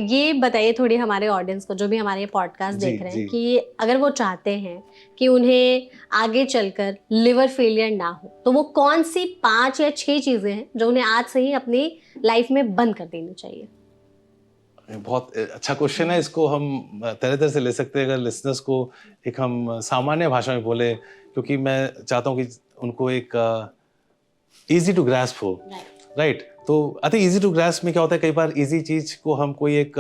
ये बताइए थोड़ी हमारे ऑडियंस को, जो भी हमारे पॉडकास्ट देख रहे हैं, कि अगर वो चाहते हैं कि उन्हें आगे चलकर लिवर फेलियर ना हो, तो वो कौन सी 5 या 6 चीजें हैं जो उन्हें आज से ही अपनी लाइफ में बंद कर देनी चाहिए? बहुत अच्छा क्वेश्चन है। इसको हम तरह तरह से ले सकते हैं अगर लिसनर्स को एक हम सामान्य भाषा में बोले, क्योंकि मैं चाहता हूँ कि उनको एक इजी टू ग्रास्प हो, राइट? तो I think easy to grasp में क्या होता है, कई बार इजी चीज को हम कोई एक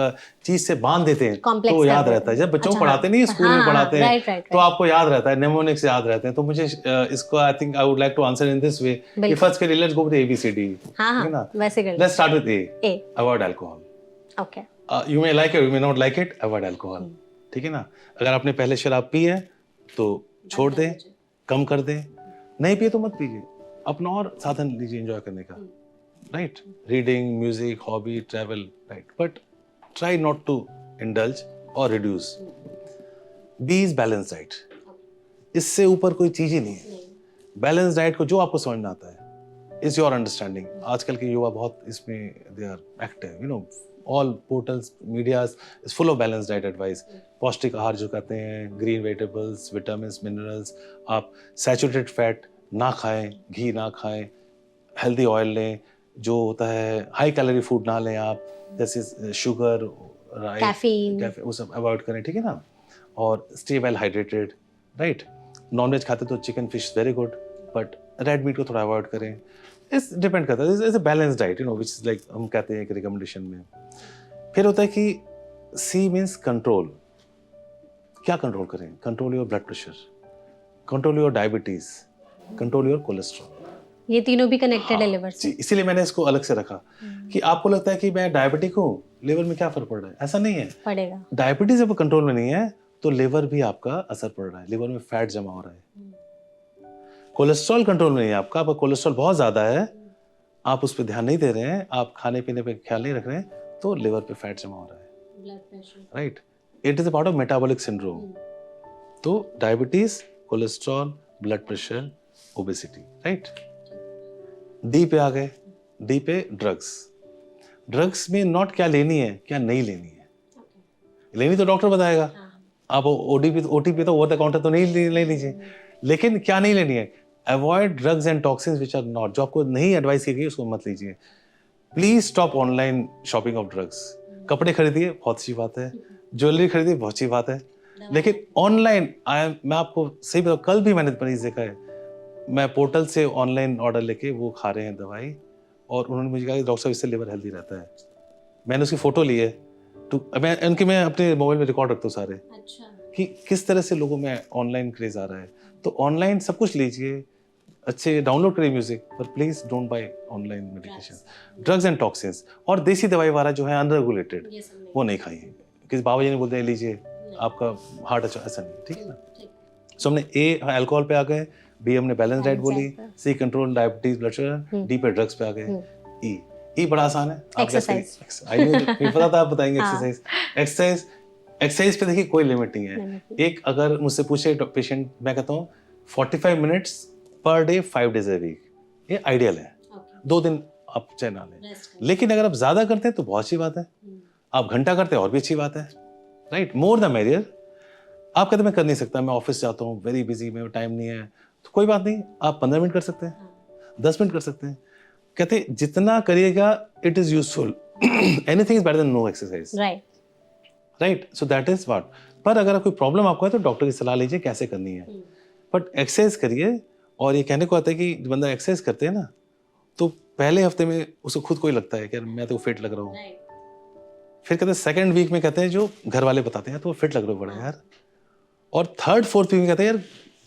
चीज से बांध देते हैं तो याद रहता है। जब बच्चों को पढ़ाते नहीं, स्कूल में पढ़ाते हैं, तो आपको याद रहता है, नेमोनिक्स याद रहते हैं। तो मुझे इसको I think I would like to answer in this way कि फर्स्ट के लिए लेट्स गो विद ABCD, ठीक है ना? Let's start with A, avoid alcohol. Okay, you may like it, you may not like it, avoid alcohol, ठीक है ना? अगर आपने पहले शराब पी है तो छोड़ दें, कम कर दें। नहीं पिए तो मत पीजिए, अपना और साधन लीजिए एंजॉय करने का, right? Reading, music, hobby, travel, right? But try not to indulge और reduce. B is balance diet, इससे ऊपर कोई चीज ही नहीं है। बैलेंस डाइट को जो आपको समझ में आता है इज योर अंडरस्टैंडिंग। आजकल के युवा बहुत इसमें they are active, you know, all portals, medias is full of balance diet advice. पौष्टिक आहार जो कहते हैं, ग्रीन वेजिटेबल्स, विटामिन, मिनरल्स। आप सैचुरेटेड फैट ना खाएं, घी ना खाएं, हेल्दी ऑयल लें, जो होता है हाई कैलोरी फूड ना लें आप, जैसे शुगर, कैफीन, वो सब अवॉइड करें, ठीक है ना? और stay well hydrated, right? Nonveg खाते तो chicken, fish very good, but red meat को थोड़ा अवॉइड करें। इस डिपेंड करता है, is a balance diet, you know, which is like हम कहते हैं एक रिकमेंडेशन में। फिर होता है कि सी मीन्स कंट्रोल। क्या कंट्रोल करें? Control your blood pressure, control your diabetes, control your cholesterol. ये तीनों भी कनेक्टेड है लिवर से। जी, इसीलिए मैंने इसको अलग से रखा कि आपको लगता है कि मैं डायबिटिक हूँ, लिवर में क्या फर्क पड़ रहा है? ऐसा नहीं है, पड़ेगा। डायबिटीज जब कंट्रोल में नहीं है तो लिवर भी आपका असर पड़ रहा है, लिवर में फैट जमा हो रहा है। कोलेस्ट्रॉल कंट्रोल में नहीं है आपका कोलेस्ट्रॉल बहुत ज्यादा है, आप उस पर ध्यान नहीं दे रहे हैं, आप खाने पीने पे ख्याल नहीं रख रहे हैं, तो लिवर पे फैट जमा हो रहा है, blood pressure, right? It is a part of metabolic syndrome. तो diabetes, cholesterol, blood pressure, obesity, right? D पे आ गए। डी पे ड्रग्स। ड्रग्स में नॉट क्या लेनी है, क्या नहीं लेनी है। लेनी तो डॉक्टर बताएगा, आप ओटीपी तो ओवर द काउंटर तो नहीं ले लीजिए, लेकिन क्या नहीं लेनी है? Avoid drugs and toxins which are not, जो आपको नहीं एडवाइस की गई उसको मत लीजिए। Please stop online shopping of drugs. कपड़े खरीदिए, बहुत अच्छी बात है, ज्वेलरी खरीदिए, बहुत अच्छी बात है, लेकिन ऑनलाइन मैं आपको सही बताऊं, कल भी मैंने मरीज देखा है, मैं पोर्टल से ऑनलाइन ऑर्डर लेके वो खा रहे हैं दवाई, और उन्होंने मुझे कहा कि डॉक्टर साहब इससे लिवर हेल्दी रहता है। मैंने उसकी फोटो ली है, तो मैं अपने मोबाइल में रिकॉर्ड रखता हूँ सारे। अच्छा। कि किस तरह से लोगों में ऑनलाइन क्रेज आ रहा है। तो ऑनलाइन सब कुछ लीजिए, अच्छे डाउनलोड करिए म्यूजिक, पर please don't by online medication. Drugs and toxins और देसी दवाई वाला जो है अनरेगुलेटेड, वो नहीं खाइए। किसी बाबा जी ने बोलते हैं लीजिए आपका हार्ट अच्छा, ऐसा नहीं, ठीक है ना? सो हमने ए अल्कोहल पे आ गए, बी हमने बैलेंस डाइट बोली, C control diabetes blood sugar, D पे ड्रग्स पे आ गए। ई बड़ा आसान है, आप पता था, आप बताएंगे। एक्सरसाइज पे देखिए कोई लिमिट नहीं है। एक अगर मुझसे पूछे पेशेंट, मैं कहता हूँ 45 minutes per day 5 days a week, ये आइडियल है। 2 दिन आप चाहे ना लें, लेकिन अगर आप ज्यादा करते हैं तो बहुत अच्छी बात है, आप घंटा करते हैं और भी अच्छी बात है, राइट? More the merrier. आप कहते मैं कर नहीं सकता, मैं ऑफिस जाता हूँ, वेरी बिजी, मेरे टाइम नहीं है, तो कोई बात नहीं, आप 15 मिनट कर सकते हैं, 10 मिनट कर सकते हैं। कहते जितना करिएगा it is useful, anything is better than no exercise, right? So that is what. पर अगर कोई प्रॉब्लम आपको है तो डॉक्टर की सलाह लीजिए कैसे करनी है, बट एक्सरसाइज करिए। और ये कहने को आता है कि जब बंदा एक्सरसाइज करते हैं ना, तो पहले हफ्ते में उसको खुद को ही लगता है कि मैं तो फिट लग रहा हूँ, फिर कहते हैं सेकंड वीक में कहते हैं, जो घर वाले बताते हैं, तो फिट लग रहे हो बड़ा यार, और थर्ड फोर्थ वीक में कहते हैं यार,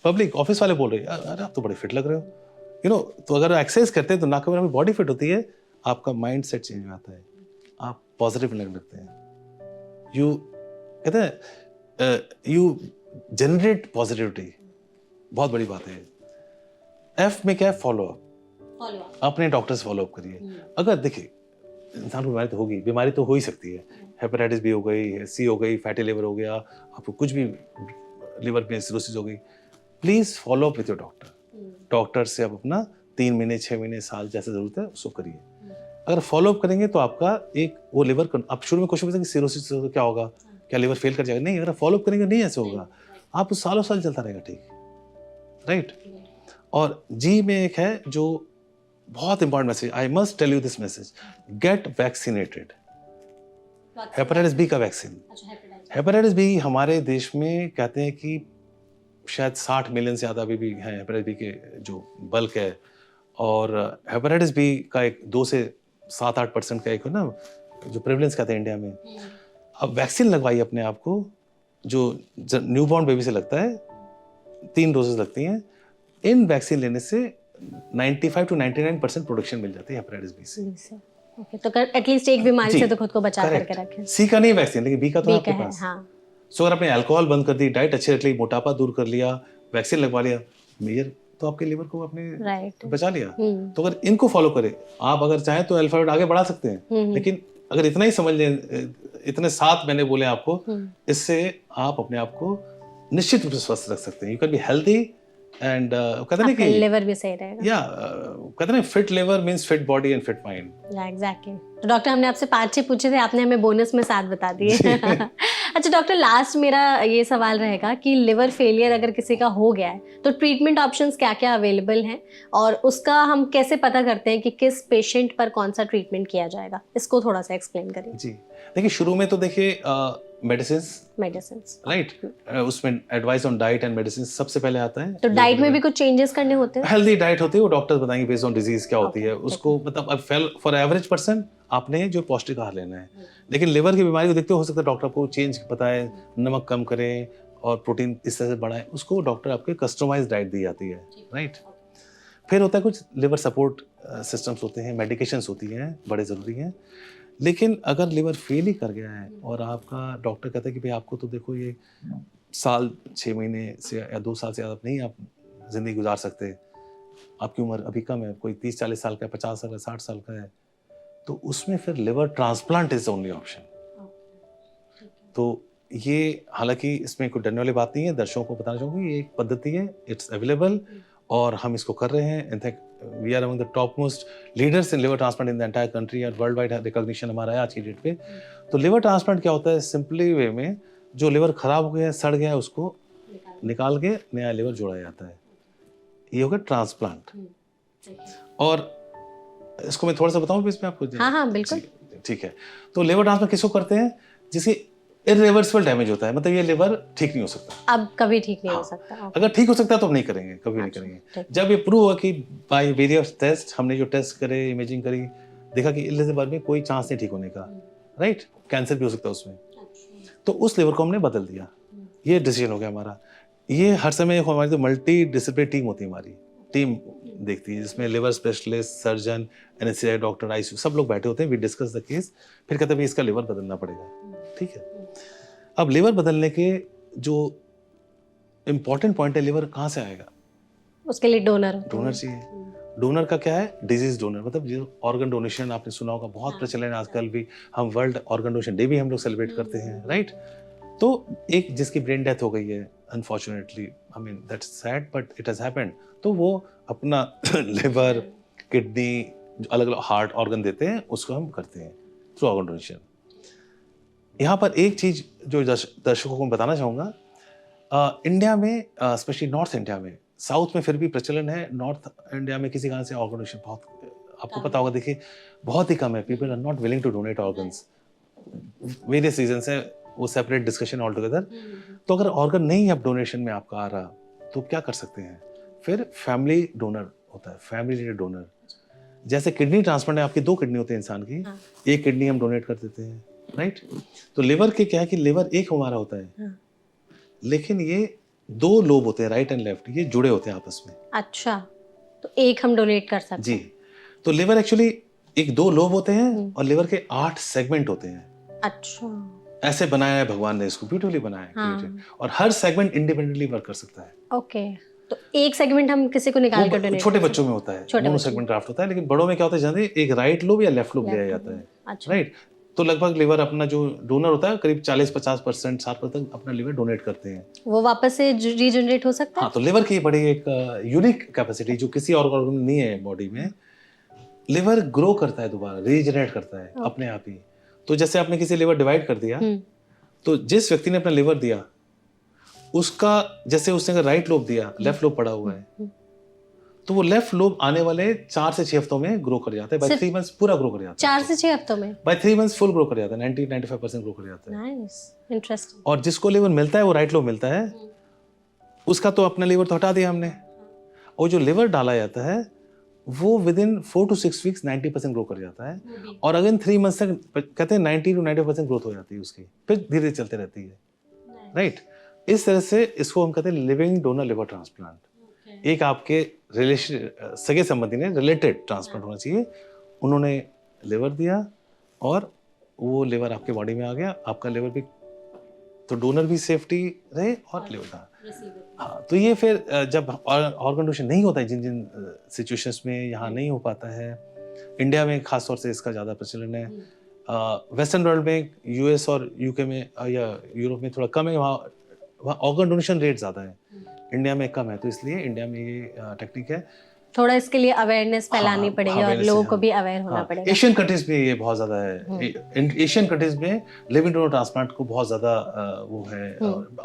पब्लिक ऑफिस वाले बोल रहे हैं यार आप तो बड़े फिट लग रहे हो, यू नो। तो अगर एक्सरसाइज करते हैं तो ना केवल हमारी बॉडी फिट होती है, आपका माइंड सेट चेंज हो जाता है, आप पॉजिटिव लगने लगते हैं, यू कहते हैं यू जनरेट पॉजिटिविटी, बहुत बड़ी बात है। एफ में क्या है? Follow up. अपने डॉक्टर से फॉलो अप करिए। अगर देखिए इंसान को बीमारी तो होगी, बीमारी तो हो ही सकती है, हेपेटाइटिस बी हो गई, सी हो गई, फैटी लिवर हो गया, आपको कुछ भी लिवर में सिरोसिस हो गई, please follow up with your doctor. Doctor से आप अपना 3 महीने, 6 महीने, साल जैसे जरूरत है उसको करिए। अगर फॉलो अप करेंगे तो आपका एक वो लिवर, आप शुरू में क्वेश्चन पूछेंगे सिरोसिस क्या होगा, क्या लिवर फेल कर जाएगा, नहीं, अगर फॉलो अप करेंगे नहीं ऐसे होगा, आप सालों साल चलता रहेगा, ठीक, राइट। और जी में एक है जो बहुत important message, I must tell you this message, get vaccinated. Hepatitis B का वैक्सीन, हेपेटाइटिस बी हमारे देश में कहते हैं कि शायद 60 मिलियन से ज़्यादा अभी भी हैं हेपेटाइटिस बी के जो बल्क है, और हेपेटाइटिस बी का एक 2 से 7-8% का एक है ना जो प्रेवलेंस कहते हैं इंडिया में। अब वैक्सीन लगवाइए अपने आप को, जो न्यूबॉर्न बेबी से लगता है, 3 डोजेस लगती हैं। इन वैक्सीन लेने से 95 to 99% प्रोटेक्शन मिल जाती है हेपेटाइटिस बी से। ओके, तो एटलीस्ट एक बीमारी से तो खुद को बचा करके रखें। सी का नहीं वैक्सीन, लेकिन बी का तो बी आपके का पास। हाँ। सो अगर आपने अल्कोहल बंद कर दी, डाइट अच्छी रख ली, मोटापा दूर कर लिया, वैक्सीन लगवा लिया, मेजर तो आपके लिवर को आपने बचा लिया। तो अगर इनको फॉलो करें, आप अगर चाहें तो अल्फाबेट आगे बढ़ा सकते हैं, लेकिन अगर इतना ही समझ लें, इतने 7 मैंने बोले आपको, इससे आप अपने आप को निश्चित रूप से स्वस्थ रख सकते हैं। You can be healthy and कहते हैं कि लिवर भी सही रहेगा। या कहते हैं fit liver means fit body and fit mind. या एग्जैक्टली। तो डॉक्टर, हमने आपसे 5-6 पूछे थे, आपने हमें बोनस में 7 बता दिए। अच्छा डॉक्टर, लास्ट मेरा ये सवाल रहेगा कि लिवर फेलियर अगर किसी का हो गया है तो ट्रीटमेंट ऑप्शंस क्या क्या अवेलेबल हैं, और उसका हम कैसे पता करते हैं कि किस पेशेंट पर कौन सा ट्रीटमेंट किया जाएगा, इसको थोड़ा सा एक्सप्लेन करिए। जी देखिए, शुरू में तो देखिए मेडिसिन, राइट, उसमें advice on diet and medicine सबसे पहले आता है। तो डाइट में भी कुछ चेंजेस करने होते हैं? हेल्दी डाइट होती है, वो डॉक्टर्स बताएंगे बेस्ड ऑन डिजीज क्या होती है उसको, मतलब अब फॉर एवरेज पर्सन आपने जो पौष्टिक आहार लेना है। लेकिन लिवर की बीमारी को देखते हो सकता है डॉक्टर आपको चेंज बताए, नमक कम करें और प्रोटीन इस तरह से बढ़ाएं, उसको डॉक्टर आपके कस्टमाइज्ड डाइट दी जाती है, राइट। फिर होता है कुछ लिवर सपोर्ट सिस्टम्स होते हैं, मेडिकेशंस होती हैं, बड़े ज़रूरी हैं। लेकिन अगर लिवर फेल ही कर गया है और आपका डॉक्टर कहता है कि भाई आपको तो देखो ये साल 6 महीने से या 2 साल से ज़्यादा नहीं आप ज़िंदगी गुजार सकते, आपकी उम्र अभी कम है, कोई 30-40 साल का है, 50 साल का, 60 साल का है, तो उसमें फिर liver transplant is only option. तो ये हालांकि इसमें कोई डरने वाली बात नहीं है, दर्शकों को बताना चाहूँगी ये एक पद्धति है, इट्स अवेलेबल और हम इसको कर रहे हैं। In fact we are among the topmost leaders in liver transplant in the entire country और वर्ल्ड वाइड रिकॉग्निशन हमारा है आज की डेट पे। तो लिवर ट्रांसप्लांट क्या होता है, सिंपली वे में जो लिवर खराब हो गया है, सड़ गया है, उसको निकाल के नया लिवर जोड़ा जाता है, ये हो गया ट्रांसप्लांट। और इसको मैं थोड़ा सा बताऊं इसमें आपको? हाँ बिल्कुल, ठीक है। तो लिवर ट्रांसप्लांट किसको करते हैं? जिसकी इरिवर्सिबल डैमेज होता है, मतलब ये लिवर ठीक नहीं हो सकता, अब कभी ठीक नहीं हो सकता। अगर ठीक हो सकता है तो हम नहीं करेंगे, कभी नहीं करेंगे। जब ये प्रूव हुआ कि बाय वेरियस टेस्ट, हमने जो टेस्ट करे, इमेजिंग करी, देखा कि इस लिवर में कोई चांस नहीं ठीक होने का, राइट, कैंसर भी हो सकता है उसमें, तो उस लिवर को हमने बदल दिया। ये डिसीजन हो गया हमारा। ये हर समय हमारी तो मल्टी डिसिप्लिनरी टीम होती है, हमारी टीम देखती है, जिसमें liver specialist, surgeon, anaesthesia doctor, ICU सब लोग बैठे होते हैं। वी डिस्कस द केस, फिर कहते हैं इसका लिवर बदलना पड़ेगा, ठीक है। अब लिवर बदलने के जो इम्पोर्टेंट पॉइंट है, लिवर कहाँ से आएगा? उसके लिए डोनर चाहिए। डोनर का क्या है? डिजीज डोनर, मतलब जो ऑर्गन डोनेशन आपने सुना होगा, बहुत प्रचलन है आजकल भी। हम वर्ल्ड ऑर्गन डोनेशन डे भी हम लोग सेलिब्रेट करते हैं, राइट। तो एक जिसकी ब्रेन डेथ हो गई है unfortunately, I mean that's sad but it has happened, तो वो अपना लिवर, किडनी, अलग अलग हार्ट ऑर्गन देते हैं, उसको हम करते हैं थ्रू ऑर्गन डोनेशन। यहाँ पर एक चीज जो दर्शकों को बताना चाहूँगा, इंडिया में स्पेशली नॉर्थ इंडिया में, साउथ में फिर भी प्रचलन है, नॉर्थ इंडिया में किसी कारण से ऑर्गन डोनेशन बहुत, आपको पता होगा, देखिए बहुत ही कम है। People are not willing to donate organs, various reasons है, वो सेपरेट डिस्कशन ऑल टुगेदर। तो अगर ऑर्गन नहीं अब डोनेशन में आपका आ रहा, तो क्या कर सकते हैं? फिर फैमिली डोनर होता है, फैमिली रिलेटेड डोनर। जैसे किडनी ट्रांसप्लांट है, आपकी 2 किडनी होते हैं इंसान की, एक किडनी हम डोनेट कर देते हैं, राइट। तो लिवर के क्या है कि लिवर एक हमारा होता है, लेकिन ये 2 लोब होते हैं, राइट एंड लेफ्ट, ये जुड़े होते हैं आपस में। अच्छा, तो एक हम डोनेट कर सकते हैं जी। तो लिवर एक्चुअली एक 2 लोब होते हैं और लिवर के 8 सेगमेंट होते हैं। अच्छा, ऐसे बनाया है भगवान ने, इसको ब्यूटीफुली बनाया है। और हर सेगमेंट इंडिपेंडेंटली वर्क कर सकता है। ओके, तो एक सेगमेंट हम किसी को निकाल कर डोनेट, छोटे बच्चों में होता है, दोनों सेगमेंट ग्राफ्ट होता है, लेकिन बड़ों में क्या होता है, जल्दी एक राइट लोब या लेफ्ट लोब लिया जाता है, राइट। तो लगभग लिवर अपना जो डोनर होता है करीब 40-50%, 60% अपना लिवर डोनेट करते हैं, वो वापस से रीजनरेट हो सकता है। हाँ, तो लिवर की बड़ी एक यूनिक कैपेसिटी जो किसी और ऑर्गन में नहीं है बॉडी में, लिवर ग्रो करता है दोबारा, रीजनरेट करता है अपने आप ही। तो जैसे आपने किसी लिवर डिवाइड कर दिया, तो जिस व्यक्ति ने अपना लिवर दिया उसका, जैसे उसने अगर राइट लोब दिया, लेफ्ट लोब पड़ा हुआ है, तो वो लेफ्ट लोब आने वाले 4 से 6 हफ्तों में ग्रो कर जाता है। बाय 3 मंथ्स पूरा ग्रो कर जाता है। 4 से 6 हफ्तों में? बाय 3 मंथ्स फुल ग्रो कर जाता है, 90-95% ग्रो कर जाता है। Nice, interesting. और जिसको लिवर मिलता है वो राइट लोब मिलता है, उसका तो अपना लिवर तो हटा दिया हमने, और जो लिवर डाला जाता है वो with in 4 to 6 weeks 90% grow कर जाता है। और अगेन 3 मंथ्स तक कहते हैं 90 to 90% ग्रोथ हो जाती है उसकी, फिर धीरे धीरे चलते रहती है, राइट। इस तरह से इसको हम कहते हैं लिविंग डोनर लिवर ट्रांसप्लांट। एक आपके रिलेशन, सगे संबंधी ने रिलेटेड ट्रांसप्लांट होना चाहिए, उन्होंने लिवर दिया और वो लिवर आपके बॉडी में आ गया, आपका लिवर भी, तो डोनर भी सेफ्टी रहे और लिवर का। हाँ, तो ये फिर जब ऑर्गन डोनेशन नहीं होता है, जिन जिन सिचुएशंस में यहाँ नहीं हो पाता है, इंडिया में खास तौर से इसका ज़्यादा प्रचलन है, वेस्टर्न वर्ल्ड में, यूएस और यूके में या यूरोप में थोड़ा कम है, वहाँ ऑर्गन डोनेशन रेट ज़्यादा है, इंडिया में कम है, तो इसलिए इंडिया में ये टेक्निक है। थोड़ा इसके लिए अवेयरनेस फैलानी पड़ेगी और लोगों को भी अवेयर होना पड़ेगा। एशियन कंट्रीज में ये बहुत ज्यादा है, एशियन कंट्रीज में लिविंग डोनर ट्रांसप्लांट को बहुत ज्यादा वो है।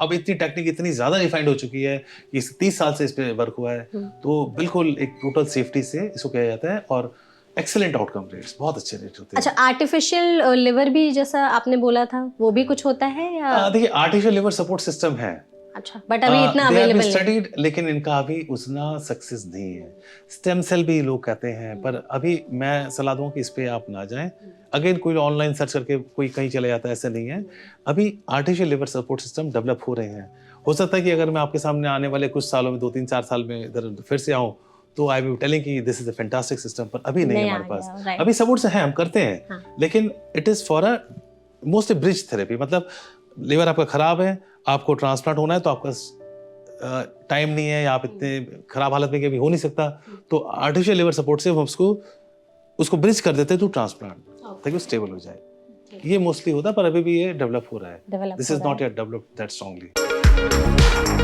अब इतनी टेक्निक इतनी ज्यादा रिफाइंड हो चुकी है, इस 30 साल से इस पे वर्क हुआ है, तो बिल्कुल एक टोटल सेफ्टी से इसको किया जाता है और एक्सीलेंट आउटकम रेट्स, बहुत अच्छे रेट होते हैं। अच्छा, आर्टिफिशियल लिवर भी जैसा आपने बोला था वो भी कुछ होता है या? देखिए, आर्टिफिशियल लिवर सपोर्ट सिस्टम है, अच्छा, बट अभी इतना अवेलेबल नहीं स्टडीड, लेकिन इनका अभी उतना सक्सेस नहीं है। स्टेम सेल भी लोग कहते हैं, पर अभी मैं सलाह दूंगा कि इस पे आप ना जाएं। अगेन कोई ऑनलाइन सर्च करके कोई कहीं चले जाता है, ऐसा नहीं है। अभी artificial liver support system develop हो रहे हैं। हो सकता है कि अगर मैं आपके सामने आने वाले कुछ सालों में 2-3-4 साल में इधर फिर से आऊँ तो आई विल टेलिंग कि this is a fantastic system, पर अभी नहीं है हमारे पास। अभी सपोर्ट से है, हम करते हैं, लेकिन it is for a mostly bridge therapy. मतलब लिवर आपका खराब है, आपको ट्रांसप्लांट होना है, तो आपका टाइम नहीं है या आप इतने खराब हालत में कभी हो नहीं सकता, तो आर्टिफिशियल लिवर सपोर्ट से हम उसको ब्रिज कर देते हैं टू ट्रांसप्लांट, ताकि वो स्टेबल हो जाए। ये मोस्टली होता है, पर अभी भी ये डेवलप हो रहा है। This is not yet developed that strongly.